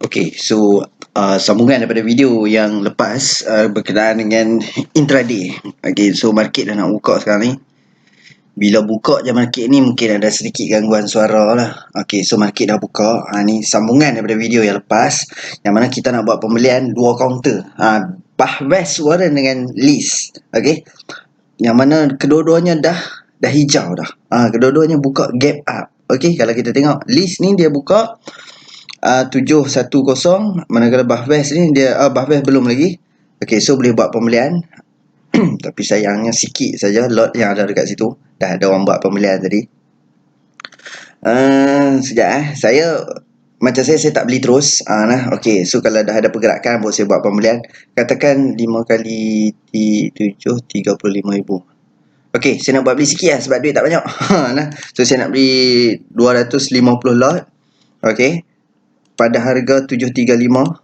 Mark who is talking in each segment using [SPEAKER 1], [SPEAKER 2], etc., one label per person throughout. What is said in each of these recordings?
[SPEAKER 1] Okay, so sambungan daripada video yang lepas berkenaan dengan intraday. Okay, so market dah nak buka sekarang ni. Bila buka je market ni mungkin ada sedikit gangguan suara lah. Okay, so market dah buka. Ni sambungan daripada video yang lepas. Yang mana kita nak buat pembelian dua kaunter. Bahwest Warren dengan List. Okay. Yang mana kedua-duanya dah hijau dah. Kedua-duanya buka gap up. Okay, kalau kita tengok List ni dia buka 710, manakala Bahwest ni dia Bahwest belum lagi. Okey, so boleh buat pembelian. Tapi sayangnya sikit saja lot yang ada dekat situ. Dah ada orang buat pembelian tadi. Sekejap saya macam saya tak beli terus. Okey, so kalau dah ada pergerakan baru saya buat pembelian. Katakan 5 kali 7 35,000. Okey, saya nak buat beli sikit lah sebab duit tak banyak. So saya nak beli 250 lot. Okey. Pada harga 735.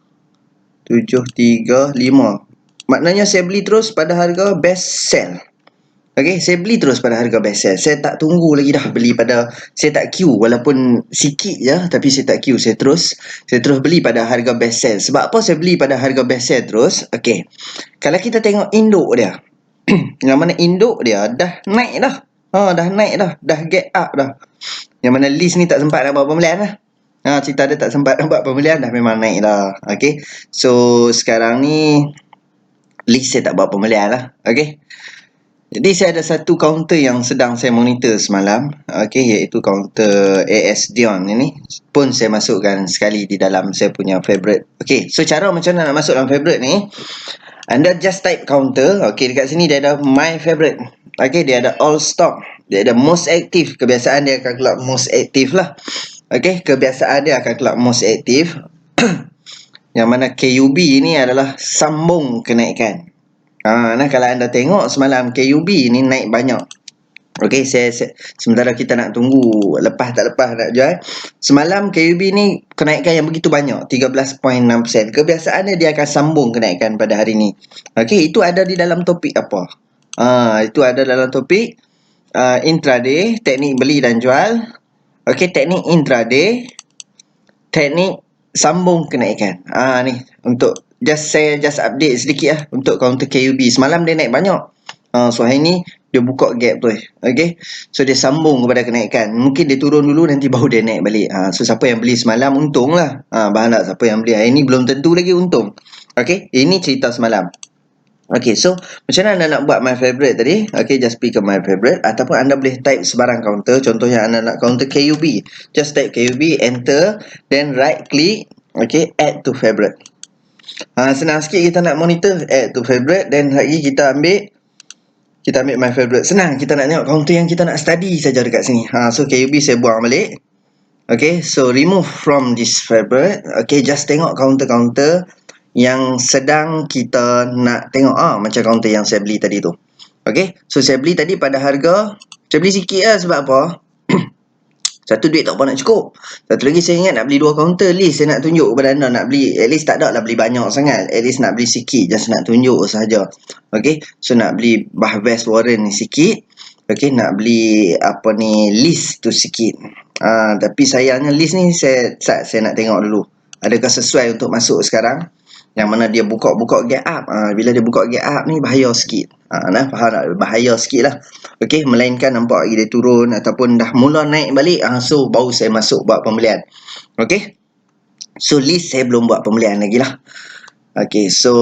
[SPEAKER 1] Maknanya saya beli terus pada harga best sell. Okey, saya beli terus pada harga best sell. Saya tak tunggu lagi dah beli pada, saya tak queue walaupun sikit je tapi saya tak queue. Saya terus beli pada harga best sell. Sebab apa saya beli pada harga best sell terus? Okey. Kalau kita tengok induk dia. Yang mana induk dia dah naik dah. Dah naik dah. Dah get up dah. Yang mana List ni tak sempat nak buat pembelian lah. Cerita dia tak sempat nak buat pembelian dah memang naik dah. Okay. So sekarang ni List saya tak buat pembelian lah. Okay. Jadi saya ada satu kaunter yang sedang saya monitor semalam. Okay, iaitu kaunter AS Dion ini. Pun saya masukkan sekali di dalam saya punya favorite. Okay, so cara macam mana nak masuk dalam favorite ni? Anda just type counter. Okay, dekat sini dia ada my favorite. Okay, dia ada all stock. Dia ada most active. Kebiasaan dia akan keluar most active lah. Okay, kebiasaan dia akan keluar most active. Yang mana KUB ni adalah sambung kenaikan. Kalau anda tengok semalam KUB ni naik banyak. Okey, saya sementara kita nak tunggu lepas tak lepas nak jual. Semalam KUB ni kenaikan yang begitu banyak, 13.6%. Kebiasaannya dia akan sambung kenaikan pada hari ni. Okey, itu ada di dalam topik apa? Itu ada dalam topik intraday, teknik beli dan jual. Okey, teknik intraday, teknik sambung kenaikan. Ni untuk saya update sedikit lah untuk counter KUB. Semalam dia naik banyak. So hari ni dia buka gap tu. Okay. So dia sambung kepada kenaikan. Mungkin dia turun dulu nanti baru dia naik balik. So siapa yang beli semalam untung lah. Bahan tak siapa yang beli hari ni belum tentu lagi untung. Okay. Ini cerita semalam. Okay, so macam mana anda nak buat my favorite tadi? Okay, just pick up my favorite. Ataupun anda boleh type sebarang counter. Contohnya anda nak counter KUB. Just type KUB, enter, then right click. Okay, add to favorite. Senang sikit kita nak monitor. Add to favorite, then lagi kita ambil my favorite. Senang, kita nak tengok counter yang kita nak study saja dekat sini. So KUB saya buang balik. Okay, so remove from this favorite. Okay, just tengok counter-counter yang sedang kita nak tengok. Macam counter yang saya beli tadi tu. Okay, so saya beli tadi pada harga, saya beli sikit lah sebab apa? Satu, duit tak apa nak cukup. Satu lagi saya ingat nak beli dua counter. List saya nak tunjuk kepada anda nak beli. At least tak ada lah beli banyak sangat. At least nak beli sikit. Just nak tunjuk sahaja. Okay, so nak beli Bahwest Warren ni sikit. Okay, nak beli apa ni List tu sikit. Tapi sayangnya List ni saya nak tengok dulu. Adakah sesuai untuk masuk sekarang? Yang mana dia buka gap up. Bila dia buka gap up ni bahaya sikit. Faham tak? Bahaya sikit lah. Okay, melainkan nampak lagi dia turun ataupun dah mula naik balik. So baru saya masuk buat pembelian. Okay. So List saya belum buat pembelian lagi lah. Okay, so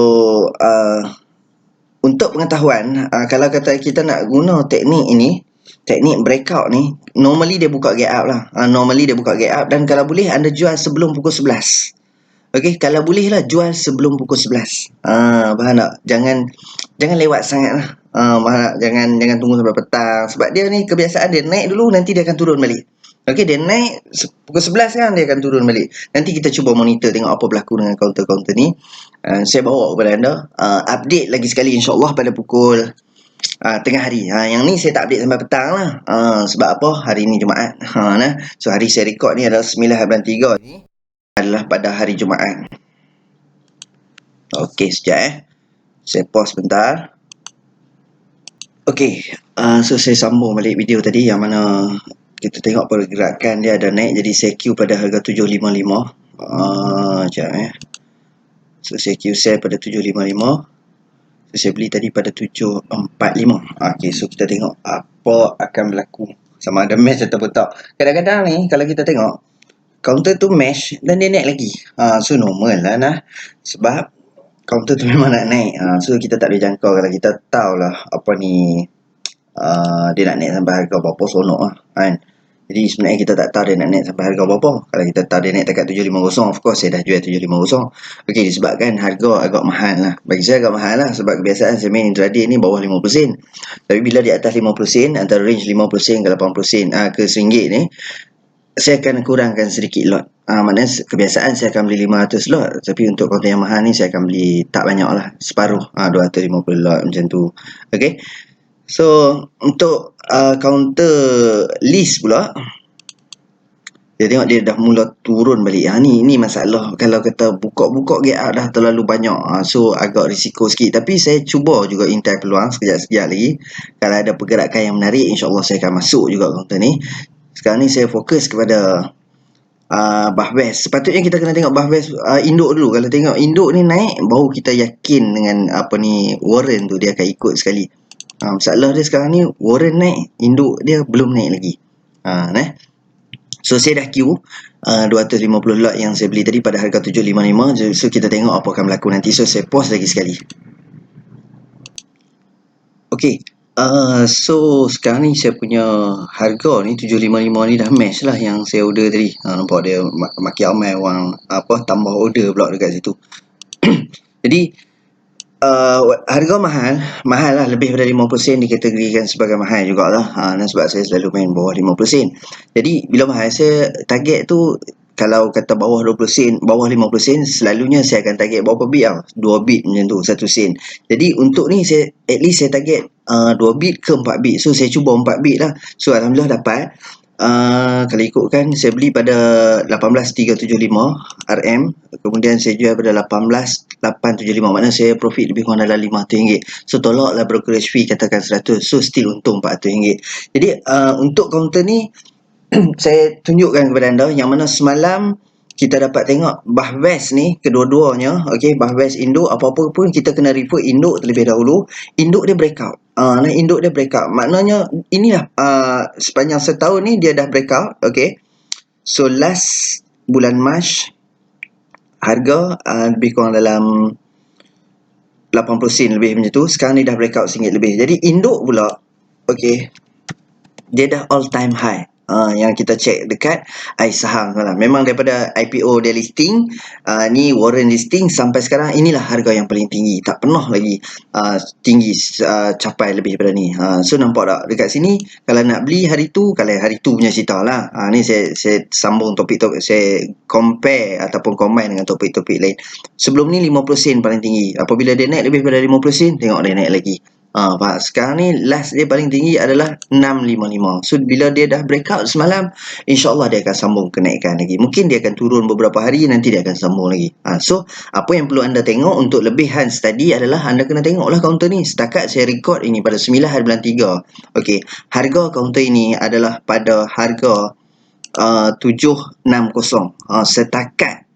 [SPEAKER 1] untuk pengetahuan, kalau kata kita nak guna teknik ini, teknik breakout ni, normally dia buka gap up lah. Normally dia buka gap up dan kalau boleh anda jual sebelum pukul 11. Okey, kalau boleh lah jual sebelum pukul 11. Faham tak? Jangan lewat sangat lah. Faham tak? Jangan tunggu sampai petang. Sebab dia ni kebiasaan dia naik dulu, nanti dia akan turun balik. Okey, dia naik pukul 11 kan, dia akan turun balik. Nanti kita cuba monitor tengok apa berlaku dengan counter-counter ni. Saya bawa kepada anda. Update lagi sekali insyaAllah pada pukul tengah hari. Yang ni saya tak update sampai petang lah. Sebab apa? Hari ni Jumaat. So hari saya record ni adalah 9.3 ni. Adalah pada hari Jumaat. Okey, sekejap saya pause bentar. Okey, so saya sambung balik video tadi yang mana kita tengok pergerakan dia ada naik, jadi saya queue pada harga 755. Sekejap So saya Q sell pada 755. So saya beli tadi pada 745. Okay, so kita tengok apa akan berlaku, sama ada match ataupun tak. Kadang-kadang ni kalau kita tengok counter tu match dan dia naik lagi. So normal lah nah. Sebab counter tu memang nak naik. So kita tak boleh jangkau. Kalau kita tahulah apa ni dia nak naik sampai harga berapa, sonok lah kan. Jadi sebenarnya kita tak tahu dia nak naik sampai harga berapa. Kalau kita tahu dia naik dekat 750, of course saya dah jual 750. Okey, disebabkan harga agak mahal lah. Bagi saya agak mahal lah sebab kebiasaan saya main intraday ni bawah 50 sen. Tapi bila di atas 50 sen, antara range 50 sen ke 80 sen ke RM1 ni, saya akan kurangkan sedikit lot. Maknanya kebiasaan saya akan beli 500 lot. Tapi untuk konten yang mahal ni saya akan beli tak banyak lah. Separuh. 250 lot macam tu. Okay. So untuk counter list pula, dia tengok dia dah mula turun balik. Ni masalah. Kalau kata buka-buka GR dah terlalu banyak, so agak risiko sikit. Tapi saya cuba juga intai peluang sekejap-sekejap lagi. Kalau ada pergerakan yang menarik, insyaAllah saya akan masuk juga counter ni. Sekarang ni saya fokus kepada Bahbes. Sepatutnya kita kena tengok Bahbes induk dulu. Kalau tengok induk ni naik, baru kita yakin dengan apa ni Warren tu dia akan ikut sekali. Masalah dia sekarang ni Warren naik, induk dia belum naik lagi. So saya dah queue 250 lot yang saya beli tadi pada harga 755. So kita tengok apa akan berlaku nanti. So saya pause lagi sekali. Okay. So sekarang ni saya punya harga ni 755 ni dah match lah yang saya order tadi. Nampak dia makin ramai orang tambah order pula dekat situ. Jadi harga mahal lah, lebih daripada 50 sen dikategorikan sebagai mahal jugalah. Dan sebab saya selalu main bawah 50 sen. Jadi bila mahal, saya target tu kalau kata bawah 20 sen, bawah 50 sen, selalunya saya akan target berapa bit tau? 2 bit macam tu, 1 sen. Jadi untuk ni saya at least saya target 2 bit ke 4 bit. So saya cuba 4 bit lah. So alhamdulillah dapat. Kalau ikutkan saya beli pada 18,375 RM, kemudian saya jual pada 18,875, maknanya saya profit lebih kurang dalam RM500. So tolaklah brokerage fee katakan 100, so still untung RM400. Jadi untuk counter ni saya tunjukkan kepada anda yang mana semalam kita dapat tengok Bahbes ni kedua-duanya. Okey, Bahbes induk apa-apa pun kita kena refer induk terlebih dahulu. Induk dia breakout. Induk dia breakout. Maknanya inilah sepanjang setahun ni dia dah breakout. Okey. So last bulan Mac harga lebih kurang dalam 80 sen lebih macam tu. Sekarang ni dah breakout RM1 lebih. Jadi induk pula okey, dia dah all time high. Yang kita check dekat iSaham lah. Memang daripada IPO dia listing, ni Warren listing sampai sekarang, inilah harga yang paling tinggi. Tak pernah lagi tinggi capai lebih daripada ni. So nampak tak dekat sini, kalau nak beli hari tu, kalau hari tu punya cerita lah. Ni saya sambung topik-topik, saya compare ataupun combine dengan topik-topik lain. Sebelum ni 50 sen paling tinggi. Apabila dia naik lebih daripada 50 sen, tengok dia naik lagi. Sekarang ni last dia paling tinggi adalah 655. So bila dia dah breakout semalam, insyaAllah dia akan sambung kenaikan lagi. Mungkin dia akan turun beberapa hari, nanti dia akan sambung lagi. So apa yang perlu anda tengok untuk lebihan study adalah anda kena tengoklah counter ni. Setakat saya record ini pada 9 hari bulan 3. Okey, harga counter ini adalah pada harga 760. Setakat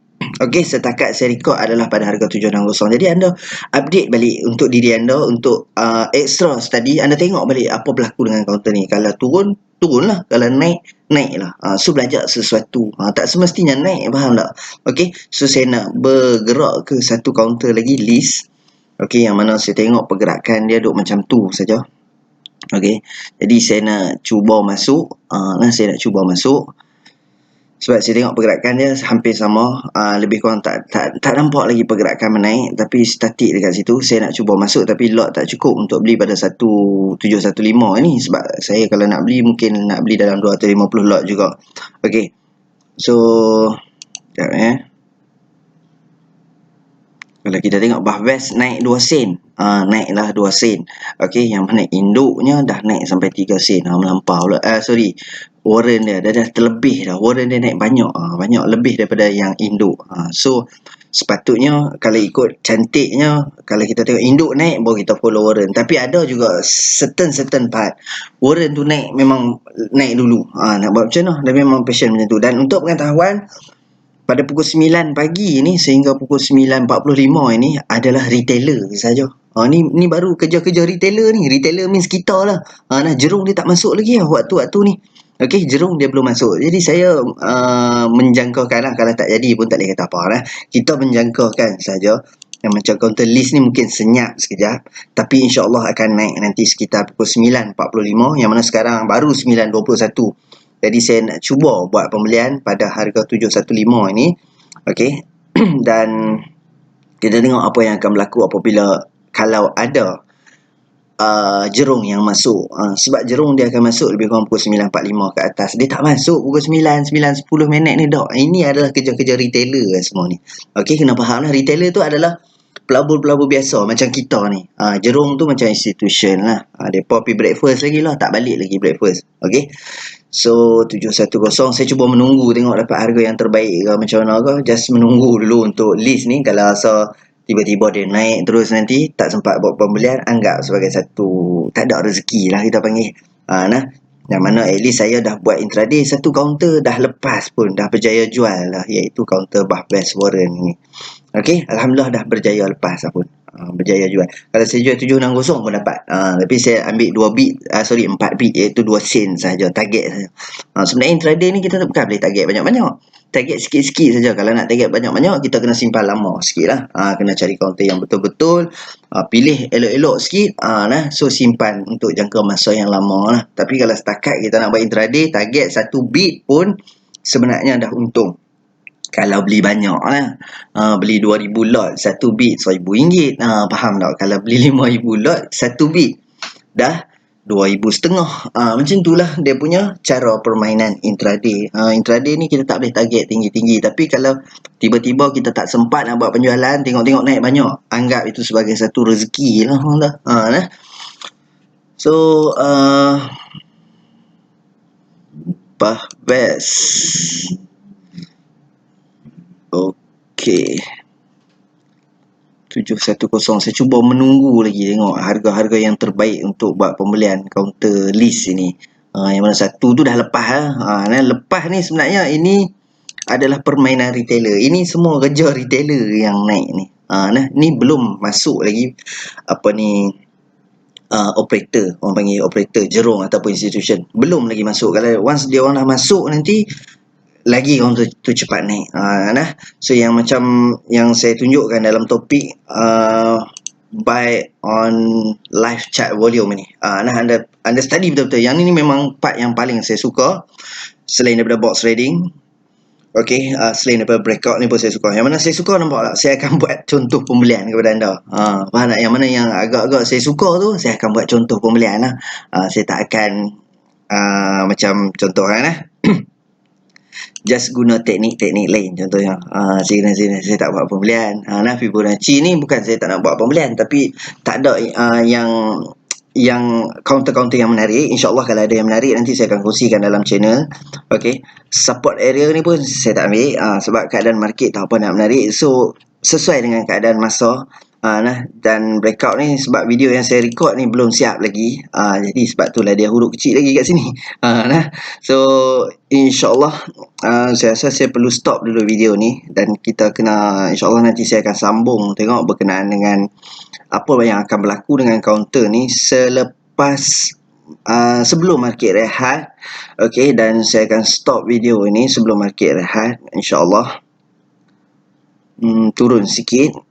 [SPEAKER 1] setakat saya record adalah pada harga 760. Jadi anda update balik untuk diri anda, untuk extra study, anda tengok balik apa berlaku dengan counter ni. Kalau turun, turunlah. Kalau naik, naiklah. So belajar sesuatu. Tak semestinya naik, faham tak? Okey, so saya nak bergerak ke satu counter lagi, list. Okey, yang mana saya tengok pergerakan dia duk macam tu saja. Okey, jadi saya nak cuba masuk. Saya nak cuba masuk. Sebab saya tengok pergerakan dia hampir sama, lebih kurang tak nampak lagi pergerakan menaik, tapi statik dekat situ. Saya nak cuba masuk tapi lot tak cukup untuk beli pada 1715 ni, sebab saya kalau nak beli mungkin nak beli dalam 250 lot juga. Okey. So sekejap Kalau kita tengok Bahbes naik 2 sen. Naiklah 2 sen. Okey, yang mana induknya dah naik sampai 3 sen. Melampau pula. Warren dia dah terlebih dah. Warren dia naik banyak. Banyak lebih daripada yang induk. So sepatutnya kalau ikut cantiknya, kalau kita tengok induk naik baru kita follow Warren. Tapi ada juga certain part Warren tu naik, memang naik dulu. Nak buat macam mana? Dia memang passion macam tu. Dan untuk pengetahuan, pada pukul 9 pagi ni sehingga pukul 9.45 ini adalah retailer saja. Ni baru kerja-kerja retailer ni. Retailer means kita lah. Nah, Jerung dia tak masuk lagi lah waktu-waktu ni. Okey, Jerung dia belum masuk. Jadi saya menjangkakan lah, kalau tak jadi pun tak boleh kata apa lah. Kita menjangkakan saja yang macam counter list ni mungkin senyap sekejap, tapi insya-Allah akan naik nanti sekitar pukul 9.45, yang mana sekarang baru 9.21. Jadi saya nak cuba buat pembelian pada harga 715 ini. Okey. Dan kita tengok apa yang akan berlaku apabila kalau ada Jerung yang masuk. Sebab Jerung dia akan masuk lebih kurang pukul 9.45 ke atas. Dia tak masuk pukul 9, 9.10 minit ni dah. Ini adalah kerja-kerja retailer semua ni. Okey, kena faham lah. Retailer tu adalah pelabur-pelabur biasa macam kita ni. Jerung tu macam institution lah. Mereka pergi breakfast lagi lah. Tak balik lagi breakfast. Okey. So 710 saya cuba menunggu tengok dapat harga yang terbaik ke macam mana ke. Just menunggu dulu untuk list ni. Kalau rasa tiba-tiba dia naik terus nanti tak sempat buat pembelian, anggap sebagai satu tak ada rezeki lah kita panggil. Yang mana at least saya dah buat intraday satu kaunter dah lepas pun, dah berjaya jual lah, iaitu kaunter Bath West Warren ni. Okey, alhamdulillah dah berjaya lepas lah pun. Berjaya jual. Kalau saya jual 760 pun dapat. Tapi saya ambil 4 bit, iaitu 2 sen saja target saja. Sebenarnya intraday ni kita bukan boleh target banyak-banyak. Target sikit-sikit saja. Kalau nak target banyak-banyak, kita kena simpan lama sikit lah. Kena cari kaunter yang betul-betul. Pilih elok-elok sikit. So simpan untuk jangka masa yang lama lah. Tapi kalau setakat kita nak buat intraday, target 1 bit pun sebenarnya dah untung. Kalau beli banyak lah. Beli 2,000 lot, 1 bit RM1,000. Faham tak? Kalau beli 5,000 lot, 1 bit dah RM2,500. Macam itulah dia punya cara permainan intraday. Intraday ni kita tak boleh target tinggi-tinggi. Tapi kalau tiba-tiba kita tak sempat nak buat penjualan, tengok-tengok naik banyak, anggap itu sebagai satu rezeki lah. So, Bath West. Okey. 710. Saya cuba menunggu lagi tengok harga-harga yang terbaik untuk buat pembelian kaunter list ini. Yang mana satu tu dah lepas lah. Lepas ni sebenarnya ini adalah permainan retailer. Ini semua kerja retailer yang naik ni. Ni belum masuk lagi operator. Orang panggil operator Jerung ataupun institution. Belum lagi masuk. Kalau once dia orang dah masuk nanti lagi orang tu cepat naik. So yang macam yang saya tunjukkan dalam topik buy on live chart volume ni. Anda study betul-betul. Yang ni memang part yang paling saya suka selain daripada box trading. Okey, selain daripada breakout ni pun saya suka. Yang mana saya suka nampak tak? Saya akan buat contoh pembelian kepada anda. Faham tak? Yang mana yang agak-agak saya suka tu, saya akan buat contoh pembelian lah. Saya tak akan macam contohkan lah. Just guna teknik-teknik lain contohnya. Sini saya tak buat pembelian. Fibonacci ni bukan saya tak nak buat pembelian, tapi tak ada yang counter-counter yang menarik. InsyaAllah kalau ada yang menarik nanti saya akan kongsikan dalam channel. Okey. Support area ni pun saya tak ambil sebab keadaan market tak apa nak menarik. So sesuai dengan keadaan masa. Dan breakout ni sebab video yang saya record ni belum siap lagi. Jadi sebab itulah dia huruf kecil lagi kat sini. So insyaAllah saya rasa saya perlu stop dulu video ni. Dan kita kena, insyaAllah nanti saya akan sambung tengok berkenaan dengan apa yang akan berlaku dengan counter ni selepas sebelum market rehat. Okey, dan saya akan stop video ini sebelum market rehat, insyaAllah. Turun sikit.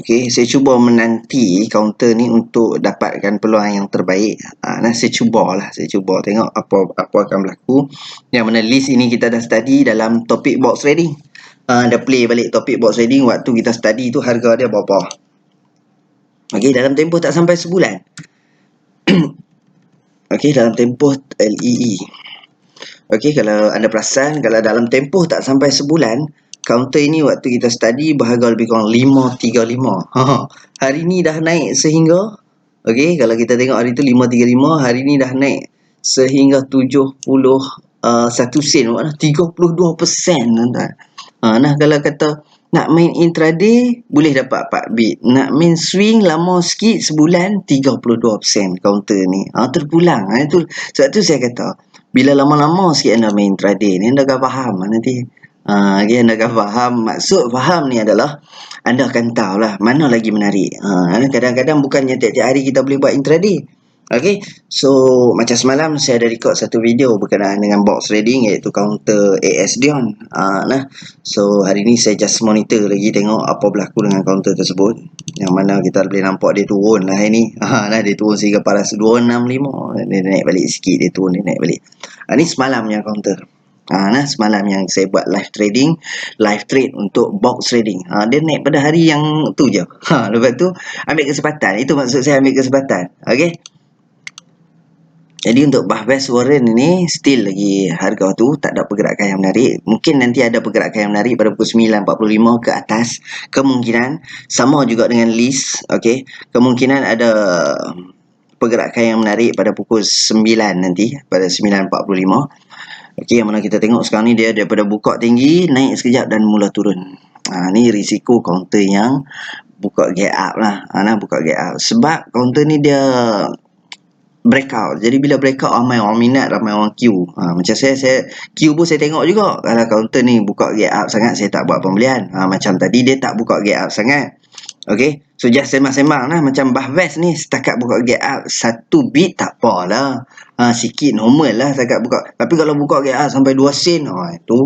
[SPEAKER 1] Okey, saya cuba menanti counter ni untuk dapatkan peluang yang terbaik. Saya cuba tengok apa akan berlaku. Yang mana list ini kita dah study dalam topik box trading. Dah play balik topik box trading waktu kita study tu harga dia berapa. Okey, dalam tempoh tak sampai sebulan. Okey, dalam tempoh LEE. Okey, kalau anda perasan, kalau dalam tempoh tak sampai sebulan, counter ini waktu kita study berharga lebih kurang 535. Hari ni dah naik sehingga, okey, kalau kita tengok hari tu 535, hari ni dah naik sehingga 71 sen, maknanya 32%. Kalau kata nak main intraday boleh dapat 4 bit. Nak main swing lama sikit sebulan 32% counter ni. Terpulang. Itu sebab tu saya kata bila lama-lama sikit anda main intraday ni anda akan faham nanti. Okay, anda akan faham. Maksud faham ni adalah anda akan tahu lah mana lagi menarik. Kadang-kadang bukannya tiap-tiap hari kita boleh buat intraday. Okay, so macam semalam saya ada record satu video berkenaan dengan box trading iaitu counter AS Dion. So hari ni saya just monitor lagi tengok apa berlaku dengan counter tersebut. Yang mana kita boleh nampak dia turun lah hari ni. Dia turun sehingga paras 265. Dia naik balik sikit, dia turun, dia naik balik. Ni semalamnya counter. Semalam yang saya buat live trade untuk box trading. Dia naik pada hari yang tu je. Lepas tu ambil kesempatan. Itu maksud saya ambil kesempatan. Okay. Jadi untuk Bahwest Warren ini still lagi harga tu tak ada pergerakan yang menarik. Mungkin nanti ada pergerakan yang menarik pada pukul 9.45 ke atas. Kemungkinan sama juga dengan list. Okay. Kemungkinan ada pergerakan yang menarik pada pukul 9 nanti. Pada 9.45. Okey, yang mana kita tengok sekarang ni dia daripada buka tinggi, naik sekejap dan mula turun. Ni risiko counter yang buka gap up lah. Buka gap up. Sebab counter ni dia breakout. Jadi bila breakout ramai orang minat, ramai orang queue. Macam saya queue pun saya tengok juga. Kalau counter ni buka gap up sangat, saya tak buat pembelian. Macam tadi dia tak buka gap up sangat. Okay, so just sembang-sembang lah. Macam Bahwest ni setakat buka gap up 1 bit tak apalah. Sikit normal lah setakat buka. Tapi kalau buka gap up sampai 2 sen, itu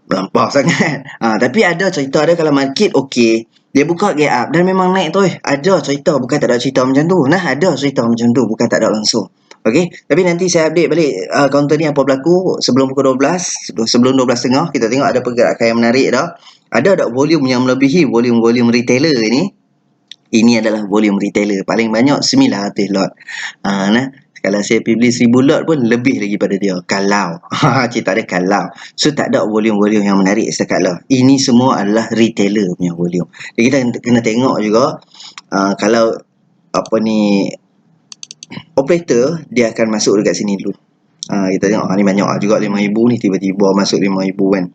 [SPEAKER 1] melampau sangat. Tapi ada cerita dia kalau market okey, dia buka gap up dan memang naik tu. Ada cerita, bukan tak ada cerita macam tu. Ada cerita macam tu, bukan tak ada langsung. Okey, tapi nanti saya update balik counter ni apa berlaku sebelum pukul 12, sebelum 12.30 kita tengok ada pergerakan yang menarik dah. Ada tak volume yang melebihi volume retailer ni? Ini adalah volume retailer paling banyak 900 lot. Kalau saya pergi beli 1000 lot pun lebih lagi pada dia. Kalau cerita dia kalau. So tak ada volume-volume yang menarik setakat lah. Ini semua adalah retailer punya volume. Jadi kita kena tengok juga kalau apa ni operator dia akan masuk dekat sini dulu. Kita tengok ni banyak juga 5,000 ni tiba-tiba masuk 5,000 kan.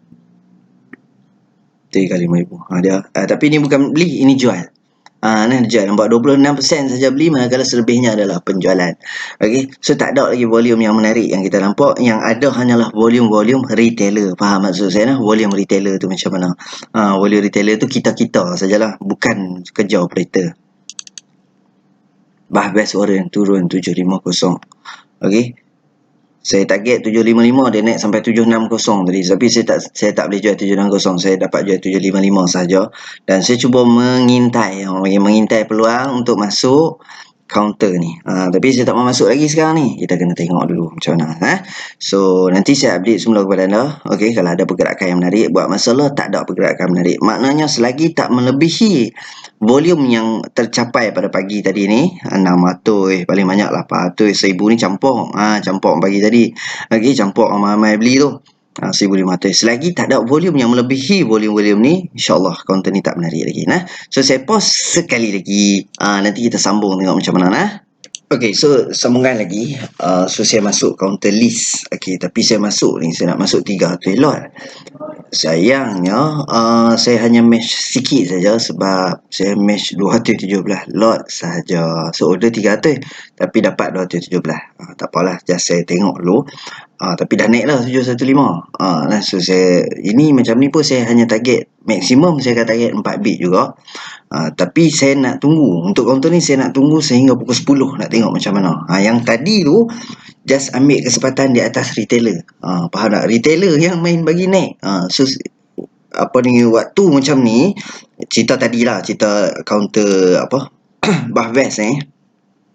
[SPEAKER 1] 3 kali 5,000. Dia tapi ni bukan beli, ini jual. Jual nampak 26% saja beli, manakala selebihnya adalah penjualan. Okey, so tak ada lagi volume yang menarik yang kita nampak. Yang ada hanyalah volume retailer. Faham maksud saya nah? Volume retailer tu macam mana? Volume retailer tu kita sajalah, bukan kerja operator. Bahwest Warren turun 750. Okey. Saya target 755, dia naik sampai 760 tadi. Tapi saya tak boleh jual 760. Saya dapat jual 755 saja. Dan saya cuba mengintai peluang untuk masuk counter ni. Tapi saya tak mau masuk lagi sekarang ni. Kita kena tengok dulu macam mana. So nanti saya update semula kepada anda. Okey, kalau ada pergerakan yang menarik, buat masalah tak ada pergerakan menarik. Maknanya selagi tak melebihi volume yang tercapai pada pagi tadi ni, 600 paling banyak 800, 1000 ni campur. Campur pagi tadi. Okey, campur ramai-ramai beli tu. 1,500. Selagi tak ada volume yang melebihi volume ni, insyaAllah counter ni tak menarik lagi. So saya pause sekali lagi. Nanti kita sambung tengok macam mana. Okay, so sambungan lagi. So saya masuk counter list. Okay, tapi saya masuk ni, saya nak masuk 300 lot. Sayangnya saya hanya match sikit saja sebab saya match 217 lot saja. So order 300 tapi dapat 217. Tak apalah, just saya tengok dulu. Tapi dah naik lah 715. So saya ini macam ni pun saya hanya target maksimum, saya akan target 4 bit juga. Tapi saya nak tunggu untuk counter ni, saya nak tunggu sehingga pukul 10 nak tengok macam mana. Yang tadi tu just ambil kesempatan di atas retailer. Faham tak? Retailer yang main bagi naik. So apa ni, waktu macam ni, cerita tadilah, cerita counter apa Bahwest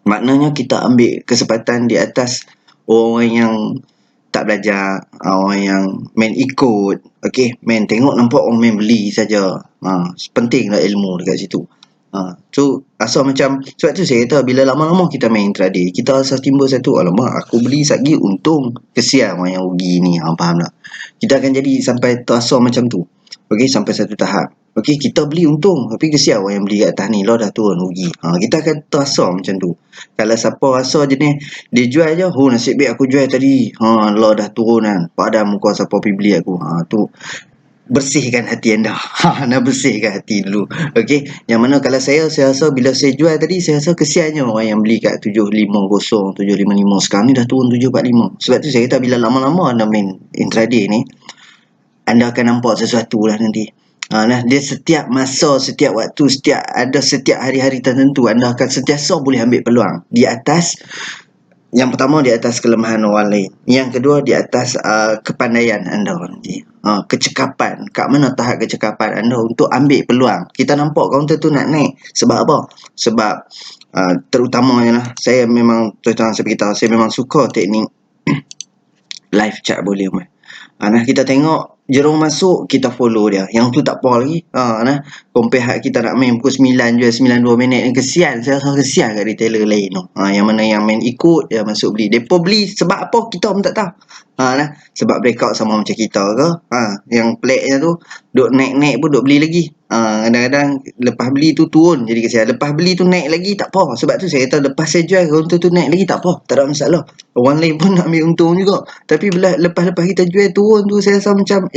[SPEAKER 1] maknanya kita ambil kesempatan di atas orang yang tak belajar, orang yang main ikut. Okey, main tengok nampak orang main beli saja. Pentinglah ilmu dekat situ. So asal macam, sebab tu saya kata bila lama-lama kita main intraday, kita asal timbul satu, alamak aku beli sagi untung, kesian orang yang rugi ni. Faham tak? Kita akan jadi sampai terasa macam tu. Okey, sampai satu tahap. Okey, kita beli untung tapi kesian orang yang beli kat atas ni, lah dah turun rugi. Kita akan terasa macam tu. Kalau siapa rasa jenis dia jual je, nasib baik aku jual tadi. Lah dah turun kan. Padahal muka siapa pergi beli aku. Tu bersihkan hati anda. Nak bersihkan hati dulu. Okey, yang mana kalau saya rasa bila saya jual tadi, saya rasa kesiannya orang yang beli kat 750, 755, sekarang ni dah turun 745. Sebab tu saya kata bila lama-lama anda main intraday ni, anda akan nampak sesuatu lah nanti. Nah, dia setiap masa, setiap waktu, setiap hari-hari tertentu anda akan sentiasa boleh ambil peluang di atas. Yang pertama di atas kelemahan orang lain. Yang kedua di atas kepandaian anda nanti. Kecekapan. Kat mana tahap kecekapan anda untuk ambil peluang. Kita nampak kaunter tu nak naik. Sebab apa? Sebab terutamanya lah, saya memang terus saya beritahu, saya memang suka teknik live chat volume. Nah, kita tengok jerung masuk, kita follow dia. Yang tu tak apa lagi. Nah, compare kita nak main pukul 9 je, 92 minit ni, kesian. Saya rasa kesian kat retailer lain tu. Yang mana yang main ikut, dia masuk beli. Depa beli sebab apa, kita pun tak tahu. Nah, sebab breakout sama macam kita ke. Yang peliknya tu, duk naik-naik pun duk beli lagi. Kadang-kadang lepas beli tu turun, jadi kesian. Lepas beli tu naik lagi, tak apa. Sebab tu saya kata, lepas saya jual, counter tu naik lagi, tak apa. Tak ada masalah. Orang lain pun nak ambil untung juga. Tapi bila lepas-lepas kita jual turun tu, saya rasa macam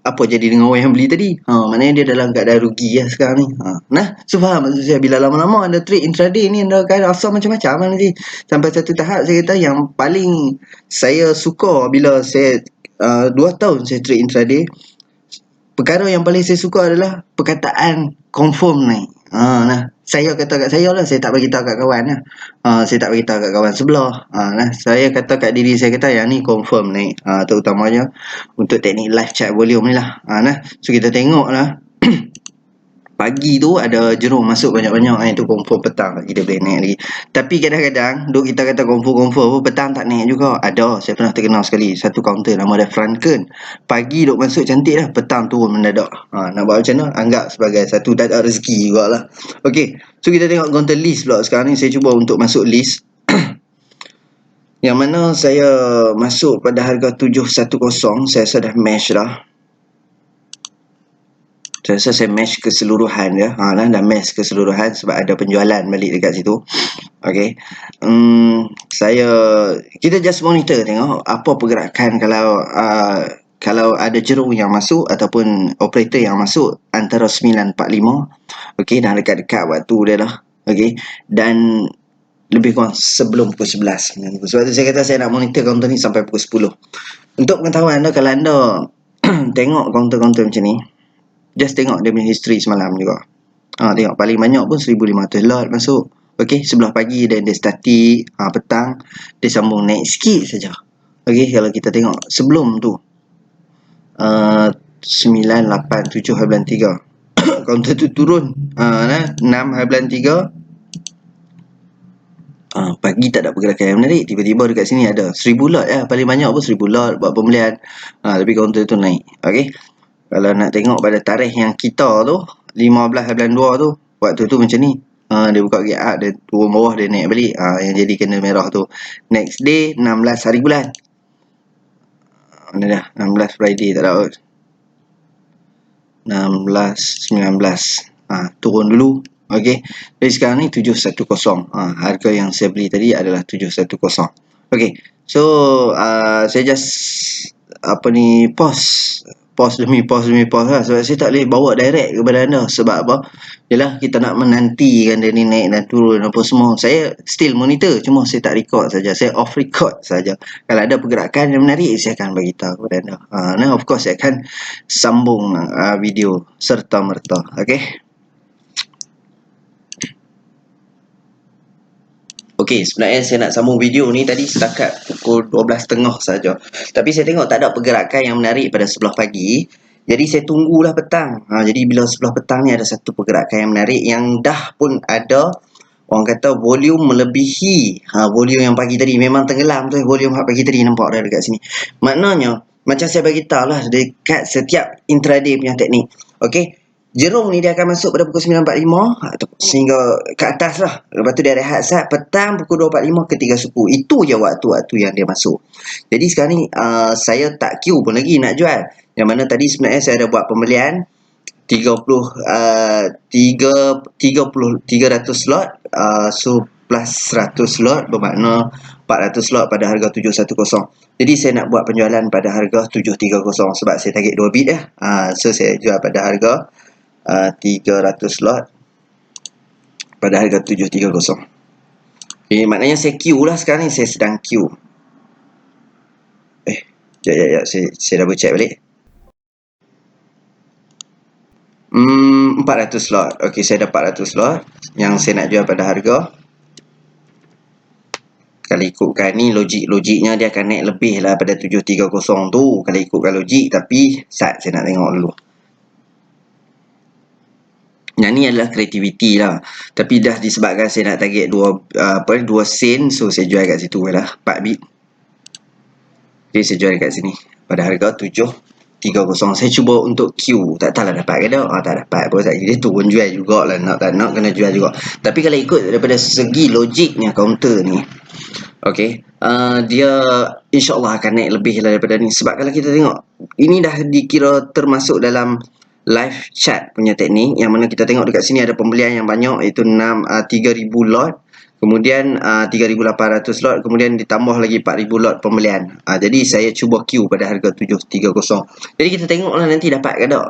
[SPEAKER 1] apa jadi dengan orang yang beli tadi. Maknanya dia dalam keadaan rugi lah sekarang ni. Nah, so faham maksud saya, bila lama-lama anda trade intraday ni, anda akan rasa macam-macam nanti. Sampai satu tahap saya kata yang paling saya suka bila saya 2 tahun saya trade intraday, perkara yang paling saya suka adalah perkataan confirm naik. Nah, saya kata kat saya lah, saya tak bagi tahu kat kawan lah. Saya tak bagi tahu kat kawan sebelah. Nah, saya kata kat diri saya, kata yang ni confirm naik. Terutamanya untuk teknik live chat volume ni lah. Nah, so kita tengok lah. Pagi tu ada jerung masuk banyak-banyak, itu confirm petang kita boleh naik lagi. Tapi kadang-kadang duk kita kata confirm petang tak naik juga. Ada, saya pernah terkenal sekali satu counter nama dia Franken. Pagi duk masuk cantik dah, petang turun mendadak. Nak buat macam mana? Anggap sebagai satu tak ada rezeki jugalah. Okey, so kita tengok counter list pula. Sekarang ni saya cuba untuk masuk list. Yang mana saya masuk pada harga 710, saya rasa dah match dah. Saya rasa saya match keseluruhan dia. Dah match keseluruhan sebab ada penjualan balik dekat situ. Okay. Kita just monitor tengok apa pergerakan kalau ada jerung yang masuk ataupun operator yang masuk antara 9.45. Okay, dah dekat-dekat waktu dia lah. Okay. Dan lebih kurang sebelum pukul 11. Sebab tu saya kata saya nak monitor counter ni sampai pukul 10. Untuk pengetahuan anda, kalau anda tengok counter-counter macam ni, just tengok dia punya history semalam juga. Tengok paling banyak pun 1,500 lot masuk. Okey, sebelah pagi dan dia statik, petang dia sambung naik sikit saja. Okey, kalau kita tengok sebelum tu 987.3 counter tu turun 6.3. Pagi tak ada pergerakan yang menarik, tiba-tiba dekat sini ada 1,000 lot paling banyak pun 1,000 lot buat pembelian. Tapi counter tu naik. Okey, kalau nak tengok pada tarikh yang kita tu 15.2 tu, waktu tu macam ni. Dia buka gate up, dia turun bawah, dia naik balik. Yang jadi kena merah tu. Next day 16 hari bulan. Mana dah? 16 Friday tak ada. 16 19. Turun dulu. Okey. Jadi sekarang ni 710. Harga yang saya beli tadi adalah 710. Okey. So saya just pause demi pause lah, sebab saya tak boleh bawa direct kepada anda. Sebab apa? Yalah, kita nak menantikan dia ni naik dan turun apa semua. Saya still monitor, cuma saya tak record saja. Saya off record saja. Kalau ada pergerakan yang menarik, saya akan bagi tahu kepada anda. Nah, of course saya akan sambung video serta merta. Okey. Okey, sebenarnya saya nak sambung video ni tadi setakat pukul 12.30 saja. Tapi saya tengok tak ada pergerakan yang menarik pada sebelah pagi. Jadi saya tunggulah petang. Jadi bila sebelah petang ni ada satu pergerakan yang menarik yang dah pun ada, orang kata volume melebihi volume yang pagi tadi. Memang tenggelam tu volume pagi tadi, nampak dah dekat sini. Maknanya macam saya bagi tahu lah dekat setiap intraday punya teknik. Okey. Jerung ni dia akan masuk pada pukul 9.45 atau sehingga ke atas lah. Lepas tu dia rehat saat petang pukul 2.45 ke 3 suku. Itu je waktu-waktu yang dia masuk. Jadi sekarang ni saya tak queue pun lagi nak jual. Yang mana tadi sebenarnya saya ada buat pembelian 300 slot, so plus 100 slot bermakna 400 slot pada harga 710. Jadi saya nak buat penjualan pada harga 730 sebab saya target 2 bit so saya jual pada harga 300 slot pada harga 730. Maknanya saya queue lah sekarang ni, saya sedang queue. Sekejap, saya double check balik. 400 slot. Okey, saya ada 400 slot yang saya nak jual pada harga. Kalau ikutkan ni logiknya dia akan naik lebih lah pada 730 tu kalau ikutkan logik, tapi saya nak tengok dulu. Yang ni adalah kreativiti lah. Tapi dah disebabkan saya nak target 2 sen, so saya jual kat situ lah 4 bit. Jadi saya jual kat sini pada harga 730. Saya cuba untuk Q, tak tahulah dapat ke tak. Tak dapat pun, dia turun jual jugalah, nak tak nak kena jual juga. Tapi kalau ikut daripada segi logiknya counter ni, okey, dia insyaAllah akan naik lebih lah daripada ni. Sebab kalau kita tengok, ini dah dikira termasuk dalam live chat punya teknik, yang mana kita tengok dekat sini ada pembelian yang banyak, iaitu 3,000 lot. Kemudian 3,800 lot, kemudian ditambah lagi 4,000 lot pembelian. Jadi saya cuba Q pada harga 730. Jadi kita tengoklah nanti dapat ke tak.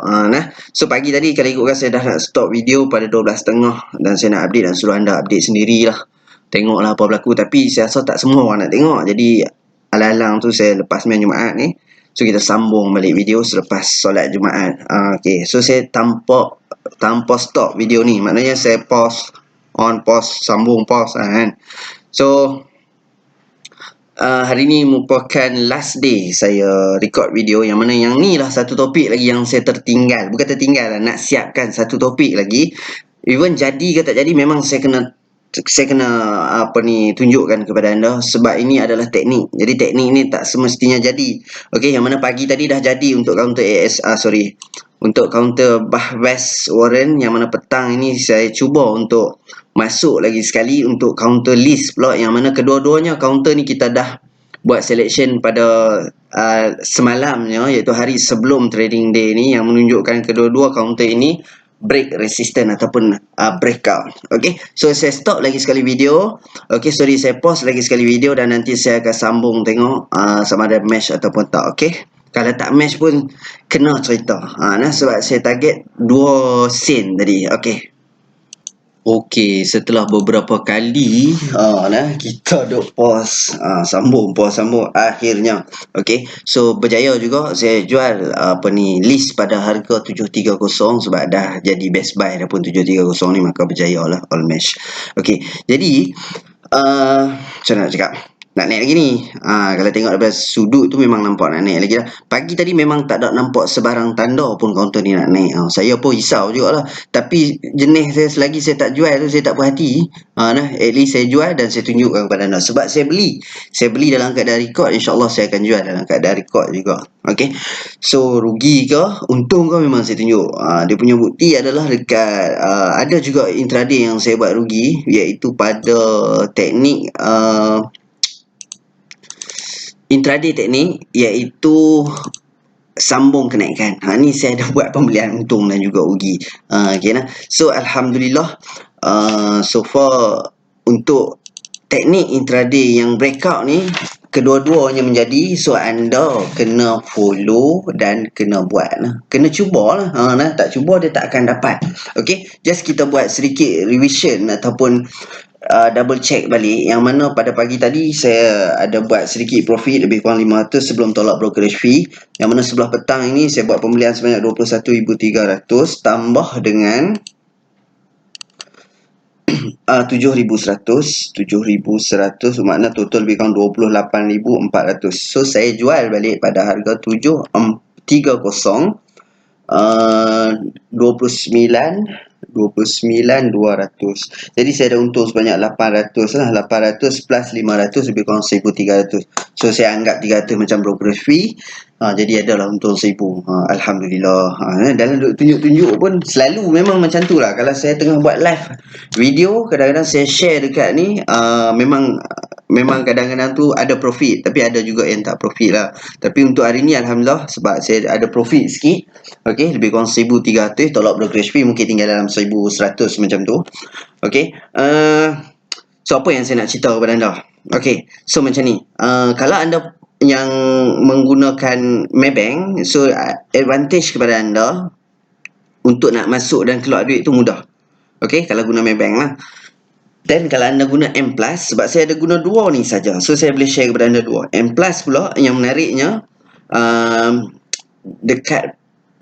[SPEAKER 1] So pagi tadi kalau ikutkan saya dah nak stop video pada 12.30 dan saya nak update dan suruh anda update sendirilah. Tengoklah apa berlaku, tapi saya rasa tak semua orang nak tengok. Jadi alang-alang tu saya lepas main Jumaat ni, so kita sambung balik video selepas solat Jumaat. Okay, so saya tanpa stop video ni, maknanya saya pause, on, pause, sambung, pause kan. So hari ni merupakan last day saya record video, yang mana yang ni lah satu topik lagi yang saya tertinggal. Bukan tertinggal lah, nak siapkan satu topik lagi. Even jadi ke tak jadi, memang saya kena tunjukkan kepada anda, sebab ini adalah teknik. Jadi teknik ni tak semestinya jadi. Okey, yang mana pagi tadi dah jadi untuk counter untuk counter Bahwest Warren, yang mana petang ini saya cuba untuk masuk lagi sekali untuk counter list pula, yang mana kedua-duanya counter ni kita dah buat selection pada semalamnya, iaitu hari sebelum trading day ni, yang menunjukkan kedua-dua counter ini break resistance ataupun breakout. Okey, so saya stop lagi sekali video. Okey, sorry, saya pause lagi sekali video dan nanti saya akan sambung tengok sama ada match ataupun tak. Okey, kalau tak match pun kena cerita. Sebab saya target 2 sen tadi. Okey. Okey, setelah beberapa kali kita duk pause, sambung akhirnya. Okey, so berjaya juga saya jual list pada harga 730, sebab dah jadi best buy dah pun 730 ni, maka berjayalah all match. Okey, jadi macam mana nak cakap, nak naik lagi ni. Kalau tengok daripada sudut tu memang nampak nak naik lagi dah. Pagi tadi memang tak ada nampak sebarang tanda pun counter ni nak naik. Saya pun risau jugalah. Tapi jenis saya, selagi saya tak jual tu, saya tak puas hati. At least saya jual dan saya tunjukkan kepada anda. Sebab saya beli dalam keadaan record, insyaAllah saya akan jual dalam keadaan record juga. Okay, so rugi ke untung ke memang saya tunjuk. Dia punya bukti adalah dekat ada juga intraday yang saya buat rugi, iaitu pada teknik intraday teknik, iaitu sambung kenaikan. Ni saya dah buat pembelian untung dan juga rugi. Okay, so alhamdulillah, so far untuk teknik intraday yang breakout ni kedua-duanya menjadi. So anda kena follow dan kena buat lah. Kena cuba lah. Tak cuba dia tak akan dapat. Okay, just kita buat sedikit revision ataupun double check balik, yang mana pada pagi tadi saya ada buat sedikit profit lebih kurang 500 sebelum tolak brokerage fee, yang mana sebelah petang ini saya buat pembelian sebanyak 21,300 tambah dengan 7,100 makna total lebih kurang 28,400. So saya jual balik pada harga 730 29,200. Jadi saya ada untung sebanyak 800 lah. 800 plus 500 lebih kurang 1,300. So saya anggap 300 macam brokerage fee. Jadi adalah untung 1,000. Alhamdulillah. Dalam tunjuk-tunjuk pun selalu memang macam tu lah. Kalau saya tengah buat live video, kadang-kadang saya share dekat ni, memang kadang-kadang tu ada profit, tapi ada juga yang tak profit lah. Tapi untuk hari ni alhamdulillah, sebab saya ada profit sikit. Okey, lebih kurang 1,300, tolak brokerage fee mungkin tinggal dalam 1,100 macam tu. Okey, so apa yang saya nak cerita kepada anda? Okey, so macam ni, kalau anda yang menggunakan Maybank, so advantage kepada anda untuk nak masuk dan keluar duit tu mudah. Okey, kalau guna Maybank lah. Dan kalau anda guna M+, sebab saya ada guna dua ni saja, so saya boleh share kepada anda dua. M+ pula yang menariknya, dekat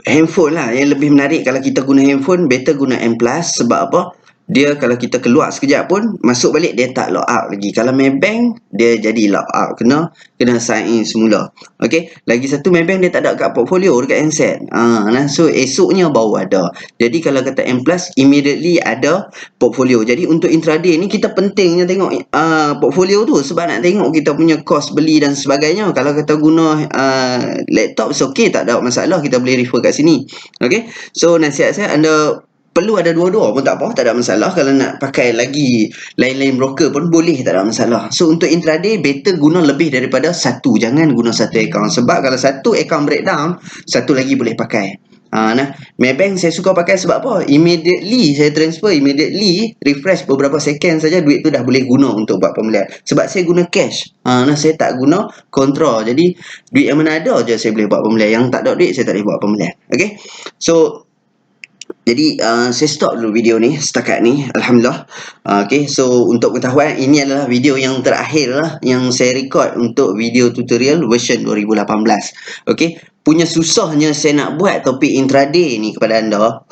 [SPEAKER 1] handphone lah yang lebih menarik. Kalau kita guna handphone, better guna M Plus. Sebab apa? Dia kalau kita keluar sekejap pun, masuk balik dia tak log out lagi. Kalau Maybank, dia jadi log out. Kena sign in semula. Okay. Lagi satu, Maybank dia tak ada kat portfolio, dekat handset. Nah, so esoknya baru ada. Jadi kalau kata M Plus, immediately ada portfolio. Jadi untuk intraday ni, kita pentingnya tengok portfolio tu. Sebab nak tengok kita punya cost beli dan sebagainya. Kalau kita guna laptop, okay, tak ada masalah. Kita boleh refer kat sini. Okay. So nasihat saya, anda perlu ada dua-dua pun tak apa, tak ada masalah. Kalau nak pakai lagi lain-lain broker pun boleh, tak ada masalah. So untuk intraday, better guna lebih daripada satu. Jangan guna satu account. Sebab kalau satu account breakdown, satu lagi boleh pakai. Nah, Maybank saya suka pakai sebab apa? Immediately saya transfer, immediately refresh beberapa second saja, duit tu dah boleh guna untuk buat pembelian. Sebab saya guna cash. Nah, saya tak guna kontra. Jadi duit yang mana ada je saya boleh buat pembelian. Yang tak ada duit saya tak boleh buat pembelian. Okay. So jadi saya stop dulu video ni setakat ni. Alhamdulillah. Okay, so untuk pengetahuan, ini adalah video yang terakhir lah yang saya record untuk video tutorial version 2018. Okay, punya susahnya saya nak buat topik intraday ni kepada anda.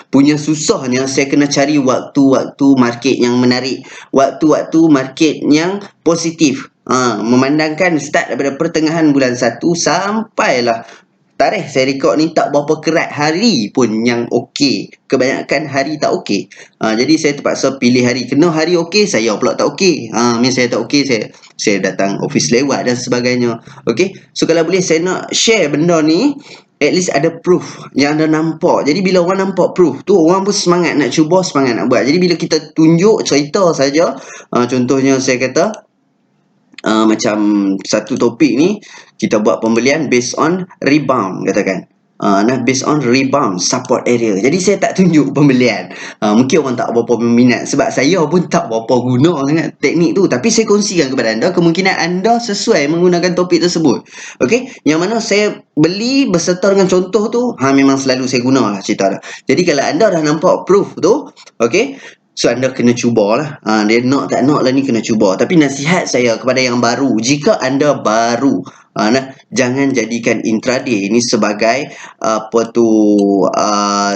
[SPEAKER 1] Punya susahnya saya kena cari waktu-waktu market yang menarik, waktu-waktu market yang positif. Memandangkan start daripada pertengahan bulan 1 sampailah tarikh saya rekod ni, tak berapa kerat hari pun yang okey. Kebanyakan hari tak okey. Jadi saya terpaksa pilih hari. Kena hari okey, saya pula tak okey. Saya tak okey, saya datang office lewat dan sebagainya. Okey. So kalau boleh saya nak share benda ni, at least ada proof yang anda nampak. Jadi bila orang nampak proof tu, orang pun semangat nak cuba, semangat nak buat. Jadi bila kita tunjuk cerita saja, contohnya saya kata macam satu topik ni, kita buat pembelian based on rebound, katakan. Based on rebound support area. Jadi saya tak tunjuk pembelian. Mungkin orang tak berapa berminat, sebab saya pun tak berapa guna sangat teknik tu. Tapi saya kongsikan kepada anda, kemungkinan anda sesuai menggunakan topik tersebut. Okey, yang mana saya beli berserta dengan contoh tu, memang selalu saya guna lah cerita dah. Jadi kalau anda dah nampak proof tu, okey, so anda kena cubalah. Dia nak tak nak lah ni, kena cuba. Tapi nasihat saya kepada yang baru, jika anda baru, jangan jadikan intraday ini sebagai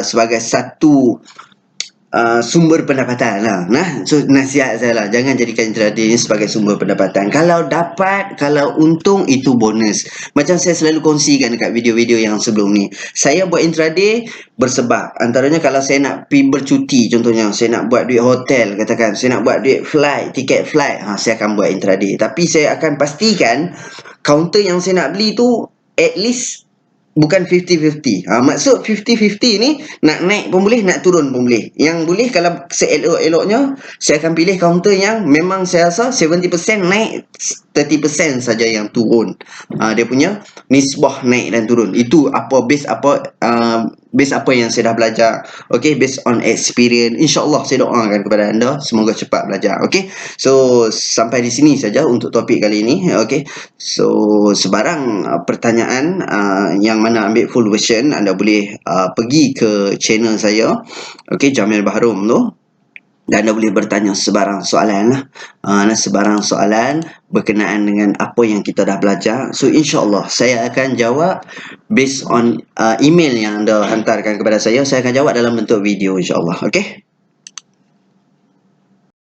[SPEAKER 1] sebagai satu sumber pendapatan lah. So nasihat saya lah, jangan jadikan intraday ini sebagai sumber pendapatan. Kalau dapat, kalau untung, itu bonus. Macam saya selalu kongsikan dekat video-video yang sebelum ni, saya buat intraday bersebab. Antaranya kalau saya nak pergi bercuti, contohnya saya nak buat duit hotel, katakan saya nak buat duit flight, tiket flight, saya akan buat intraday. Tapi saya akan pastikan counter yang saya nak beli tu at least bukan 50-50. Maksud 50-50 ni, nak naik pun boleh, nak turun pun boleh. Yang boleh, kalau seelok-eloknya, saya akan pilih counter yang memang saya rasa 70% naik, 30% saja yang turun. Dia punya nisbah naik dan turun. Itu base apa yang saya dah belajar. Okay, based on experience. InsyaAllah saya doakan kepada anda, semoga cepat belajar. Okay, so sampai di sini saja untuk topik kali ini. Okay, so sebarang pertanyaan yang mana ambil full version, anda boleh pergi ke channel saya, okay, Jamil Bahrom tu, dan anda boleh bertanya sebarang soalan lah. Sebarang soalan berkenaan dengan apa yang kita dah belajar. So insyaAllah saya akan jawab based on email yang anda hantarkan kepada saya. Saya akan jawab dalam bentuk video insyaAllah. Okay.